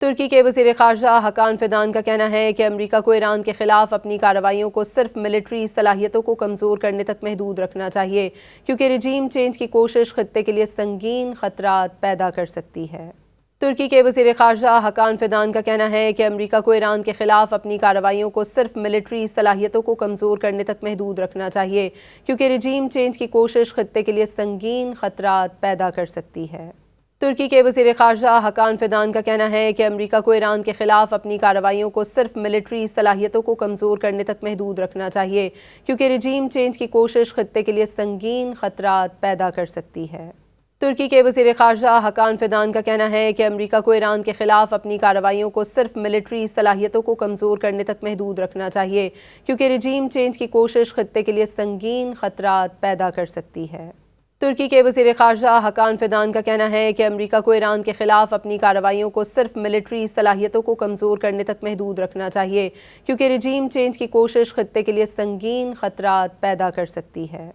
ترکی کے وزیر خارجہ حکان فیدان کا کہنا ہے کہ امریکہ کو ایران کے خلاف اپنی کارروائیوں کو صرف ملٹری صلاحیتوں کو کمزور کرنے تک محدود رکھنا چاہیے، کیونکہ رجیم چینج کی کوشش خطے کے لیے سنگین خطرات پیدا کر سکتی ہے۔ ترکی کے وزیر خارجہ حکان فیدان کا کہنا ہے کہ امریکہ کو ایران کے خلاف اپنی کارروائیوں کو صرف ملٹری صلاحیتوں کو کمزور کرنے تک محدود رکھنا چاہیے، کیونکہ رجیم چینج کی کوشش خطے کے لیے سنگین خطرات پیدا کر سکتی ہے۔ ترکی کے وزیر خارجہ حکان فیدان کا کہنا ہے کہ امریکہ کو ایران کے خلاف اپنی کارروائیوں کو صرف ملٹری صلاحیتوں کو کمزور کرنے تک محدود رکھنا چاہیے، کیونکہ رجیم چینج کی کوشش خطے کے لیے سنگین خطرات پیدا کر سکتی ہے۔ ترکی کے وزیر خارجہ حکان فیدان کا کہنا ہے کہ امریکہ کو ایران کے خلاف اپنی کارروائیوں کو صرف ملٹری صلاحیتوں کو کمزور کرنے تک محدود رکھنا چاہیے، کیونکہ رجیم چینج کی کوشش خطے کے لیے سنگین خطرات پیدا کر سکتی ہے۔ ترکی کے وزیر خارجہ حکان فیدان کا کہنا ہے کہ امریکہ کو ایران کے خلاف اپنی کارروائیوں کو صرف ملٹری صلاحیتوں کو کمزور کرنے تک محدود رکھنا چاہیے، کیونکہ رجیم چینج کی کوشش خطے کے لیے سنگین خطرات پیدا کر سکتی ہے۔